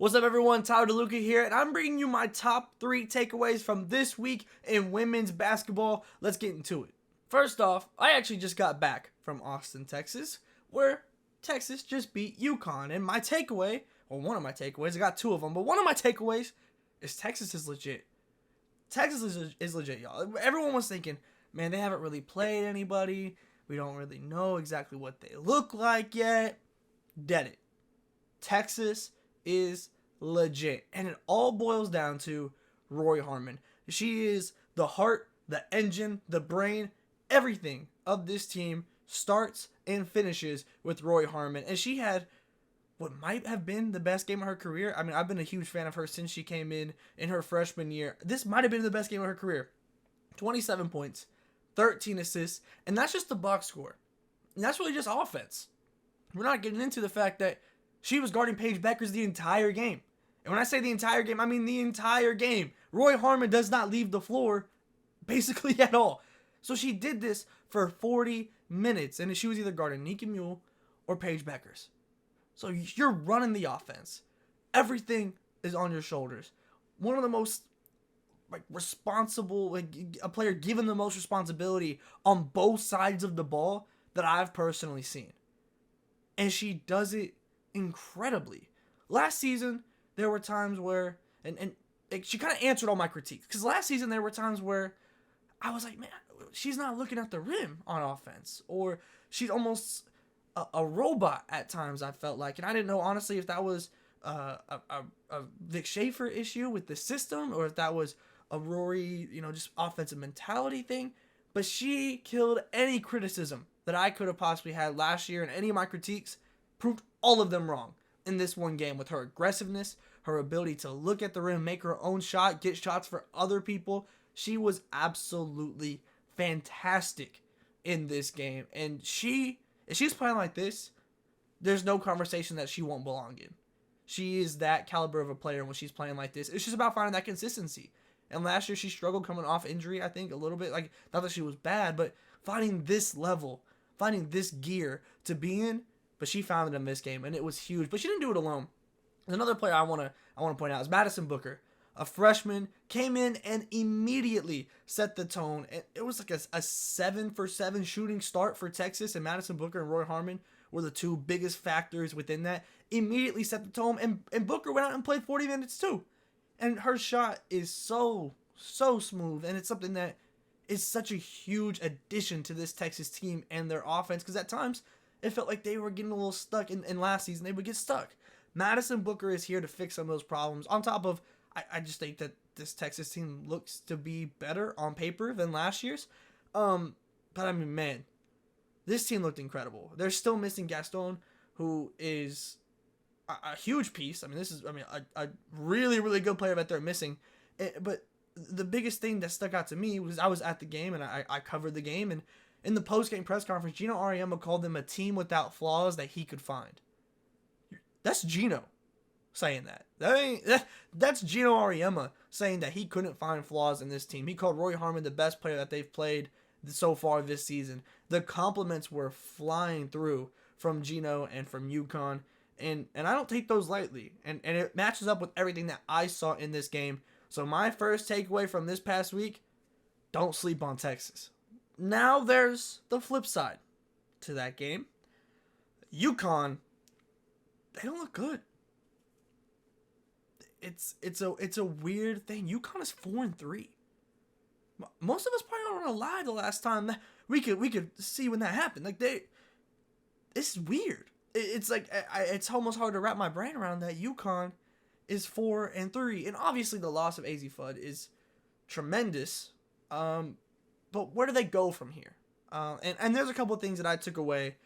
What's up, everyone? Tyler DeLuca here, and I'm bringing you my top 3 takeaways from this week in women's basketball. Let's get into it. First off, I actually just got back from Austin, Texas, where Texas just beat UConn. And my takeaway, or one of my takeaways, I got 2 of them, but one of my takeaways is Texas is legit. Texas is legit, y'all. Everyone was thinking, man, they haven't really played anybody. We don't really know exactly what they look like yet. Dead it. Texas is legit, and it all boils down to Roy Harmon. She is the heart, the engine, the brain, everything of this team starts and finishes with Roy Harmon, and she had what might have been the best game of her career. I mean, I've been a huge fan of her since she came in her freshman year. This might have been the best game of her career. 27 points, 13 assists, and that's just the box score. And that's really just offense. We're not getting into the fact that she was guarding Paige Bueckers the entire game. And when I say the entire game, I mean the entire game. Roy Harmon does not leave the floor basically at all. So she did this for 40 minutes, and she was either guarding Nika Mule or Paige Bueckers. So you're running the offense. Everything is on your shoulders. One of the most responsible, a player given the most responsibility on both sides of the ball that I've personally seen. And she does it incredibly. Last season, there were times where, and she kind of answered all my critiques. Because last season, there were times where I was like, man, she's not looking at the rim on offense. Or she's almost a robot at times, I felt like. And I didn't know, honestly, if that was a Vic Schaefer issue with the system, or if that was a Rory, just offensive mentality thing. But she killed any criticism that I could have possibly had last year, and any of my critiques proved all of them wrong in this one game with her aggressiveness, her ability to look at the rim, make her own shot, get shots for other people. She was absolutely fantastic in this game. And if she's playing like this, there's no conversation that she won't belong in. She is that caliber of a player when she's playing like this. It's just about finding that consistency. And last year she struggled coming off injury, I think, a little bit. Not that she was bad, but finding this level, finding this gear to be in. But she found it in this game, and it was huge. But she didn't do it alone. There's another player I want to point out is Madison Booker, a freshman, came in and immediately set the tone. It was like a 7-for-7 shooting start for Texas, and Madison Booker and Roy Harmon were the 2 biggest factors within that. Immediately set the tone, and Booker went out and played 40 minutes too. And her shot is so smooth, and it's something that is such a huge addition to this Texas team and their offense, because at times it felt like they were getting a little stuck in last season. They would get stuck. Madison Booker is here to fix some of those problems. On top of, I just think that this Texas team looks to be better on paper than last year's. But I mean, man, this team looked incredible. They're still missing Gaston, who is a huge piece. I mean, this is a really, really good player that they're missing. But the biggest thing that stuck out to me was I was at the game, and I covered the game, and in the post-game press conference, Gino Auriemma called them a team without flaws that he could find. That's Gino saying that. That's Gino Auriemma saying that he couldn't find flaws in this team. He called Roy Harmon the best player that they've played so far this season. The compliments were flying through from Gino and from UConn, and I don't take those lightly. And it matches up with everything that I saw in this game. So my first takeaway from this past week, don't sleep on Texas. Now there's the flip side to that game. UConn, they don't look good. It's a weird thing. UConn is 4-3. Most of us probably don't want to lie the last time that we could see when that happened. It's weird. It's like it's almost hard to wrap my brain around that UConn is 4-3, and obviously the loss of AZ Fudd is tremendous. But where do they go from here? And there's a couple of things that I took away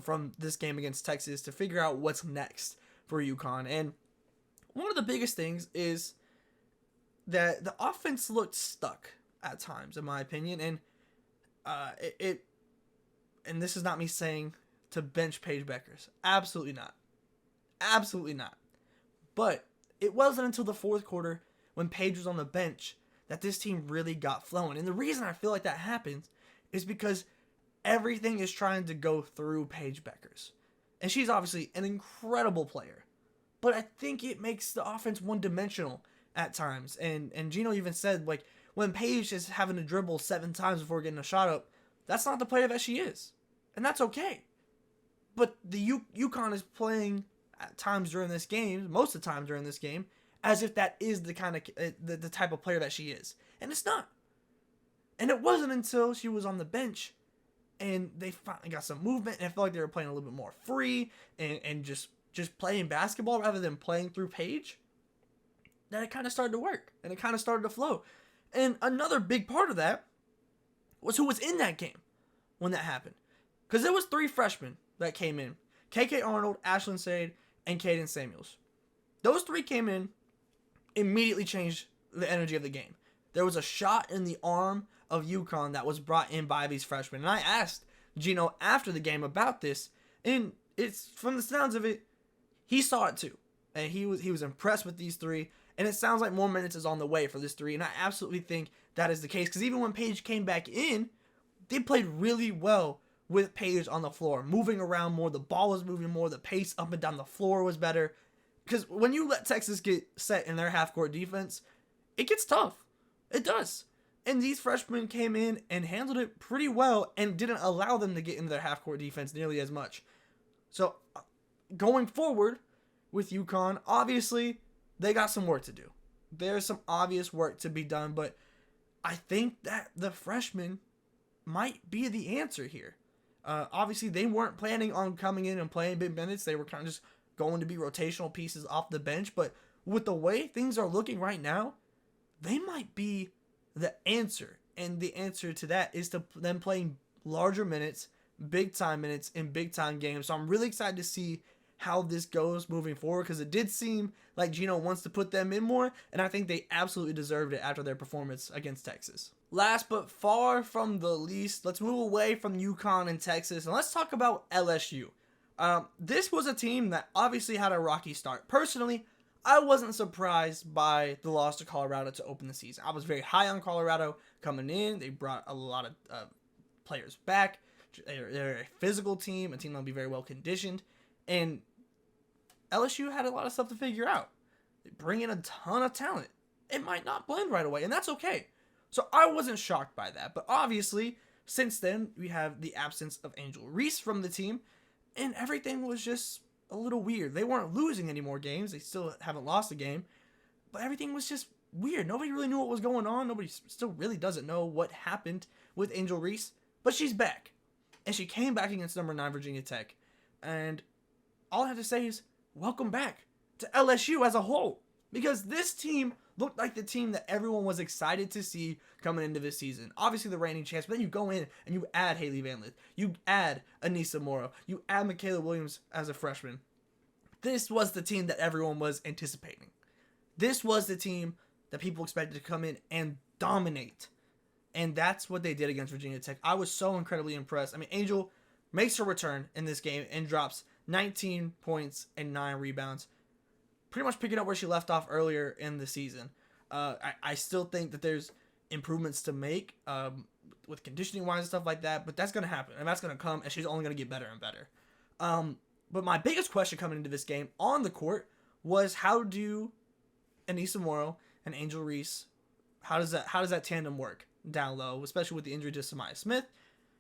from this game against Texas to figure out what's next for UConn. And one of the biggest things is that the offense looked stuck at times, in my opinion. And and this is not me saying to bench Paige Bueckers. Absolutely not. Absolutely not. But it wasn't until the fourth quarter when Paige was on the bench that this team really got flowing. And the reason I feel like that happens is because everything is trying to go through Paige Bueckers. And she's obviously an incredible player. but I think it makes the offense one-dimensional at times. And Gino even said, like, when Paige is having to dribble 7 times before getting a shot up, that's not the player that she is. And that's okay. But the UConn is playing at times during this game, most of the time during this game, as if that is the kind of the type of player that she is. And it's not. And it wasn't until she was on the bench and they finally got some movement and I felt like they were playing a little bit more free and just playing basketball rather than playing through Paige, that it kind of started to work and it kind of started to flow. And another big part of that was who was in that game when that happened. Because there was 3 freshmen that came in. KK Arnold, Ashlyn Sade, and Caden Samuels. Those 3 came in, immediately changed the energy of the game. There was a shot in the arm of UConn that was brought in by these freshmen. And I asked Gino after the game about this, and it's from the sounds of it, he saw it too. And he was impressed with these 3. And it sounds like more minutes is on the way for this 3. And I absolutely think that is the case. Because even when Paige came back in, they played really well with Paige on the floor. Moving around more. The ball was moving more. The pace up and down the floor was better. Because when you let Texas get set in their half-court defense, it gets tough. It does. And these freshmen came in and handled it pretty well and didn't allow them to get into their half-court defense nearly as much. So, going forward with UConn, obviously, they got some work to do. There's some obvious work to be done, but I think that the freshmen might be the answer here. Obviously, they weren't planning on coming in and playing big minutes. They were kind of just going to be rotational pieces off the bench, but with the way things are looking right now, they might be the answer. And the answer to that is to them playing larger minutes, big time minutes in big time games. So I'm really excited to see how this goes moving forward, because it did seem like Gino wants to put them in more, and I think they absolutely deserved it after their performance against Texas. Last but far from the least, let's move away from UConn and Texas, and let's talk about LSU. This was a team that obviously had a rocky start. Personally, I wasn't surprised by the loss to Colorado to open the season. I was very high on Colorado coming in. They brought a lot of players back. They're a physical team, a team that'll be very well conditioned, and LSU had a lot of stuff to figure out. They bring in a ton of talent. It might not blend right away, and that's okay. So I wasn't shocked by that. But obviously, since then, we have the absence of Angel Reese from the team, and everything was just a little weird. They weren't losing any more games. They still haven't lost a game. But everything was just weird. Nobody really knew what was going on. Nobody still really doesn't know what happened with Angel Reese. But she's back. And she came back against number 9 Virginia Tech. And all I have to say is, welcome back to LSU as a whole, because this team looked like the team that everyone was excited to see coming into this season. Obviously the reigning champs, but then you go in and you add Haley Van Lith, you add Anissa Morrow, you add Michaela Williams as a freshman. This was the team that everyone was anticipating. This was the team that people expected to come in and dominate, and that's what they did against Virginia Tech. I was so incredibly impressed. I mean, Angel makes her return in this game and drops 19 points and 9 rebounds. Pretty much picking up where she left off earlier in the season. I still think that there's improvements to make with conditioning wise and stuff like that, but that's going to happen and that's going to come, and she's only going to get better and better. But my biggest question coming into this game on the court was, how do Anissa Morrow and Angel Reese, how does that tandem work down low, especially with the injury to Samaya Smith?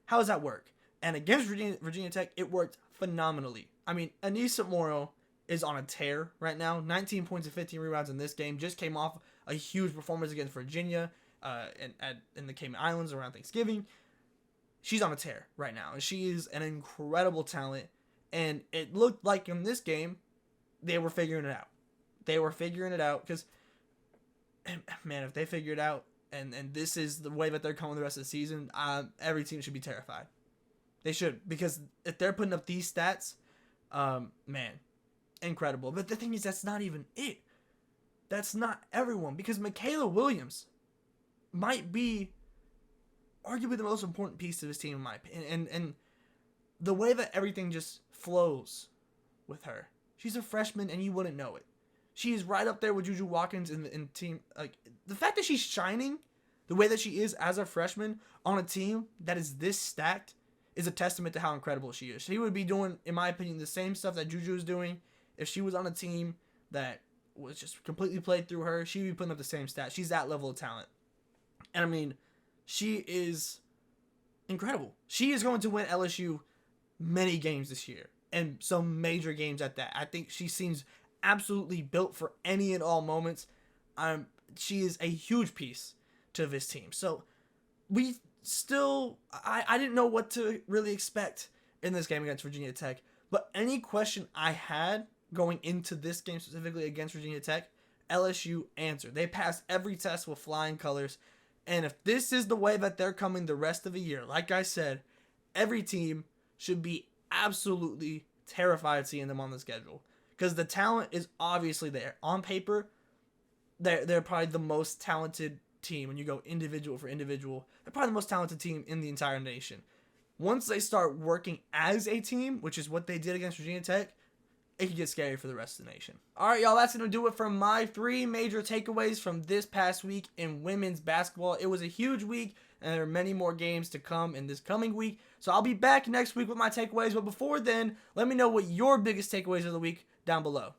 How does that work? And against Virginia Tech, it worked phenomenally. I mean, Anissa Morrow is on a tear right now. 19 points and 15 rebounds in this game. Just came off a huge performance against Virginia in the Cayman Islands around Thanksgiving. She's on a tear right now, and she is an incredible talent. And it looked like in this game, they were figuring it out. They were figuring it out because, man, if they figure it out, and this is the way that they're coming the rest of the season, every team should be terrified. They should, because if they're putting up these stats, man, incredible. But the thing is, that's not even it. That's not everyone, because Michaela Williams might be arguably the most important piece to this team in my opinion. And the way that everything just flows with her. She's a freshman and you wouldn't know it. She's right up there with Juju Watkins in team. Like, the fact that she's shining the way that she is as a freshman on a team that is this stacked is a testament to how incredible she is. She would be doing, in my opinion, the same stuff that Juju is doing if she was on a team that was just completely played through her, she'd be putting up the same stats. She's that level of talent. And I mean, she is incredible. She is going to win LSU many games this year, and some major games at that. I think she seems absolutely built for any and all moments. She is a huge piece to this team. So we still, I didn't know what to really expect in this game against Virginia Tech, but any question I had going into this game specifically against Virginia Tech, LSU answered. They passed every test with flying colors. And if this is the way that they're coming the rest of the year, like I said, every team should be absolutely terrified seeing them on the schedule. Because the talent is obviously there. On paper, they're probably the most talented team. When you go individual for individual, they're probably the most talented team in the entire nation. Once they start working as a team, which is what they did against Virginia Tech, it could get scary for the rest of the nation. All right, y'all, that's going to do it for my 3 major takeaways from this past week in women's basketball. It was a huge week, and there are many more games to come in this coming week. So I'll be back next week with my takeaways. But before then, let me know what your biggest takeaways of the week down below.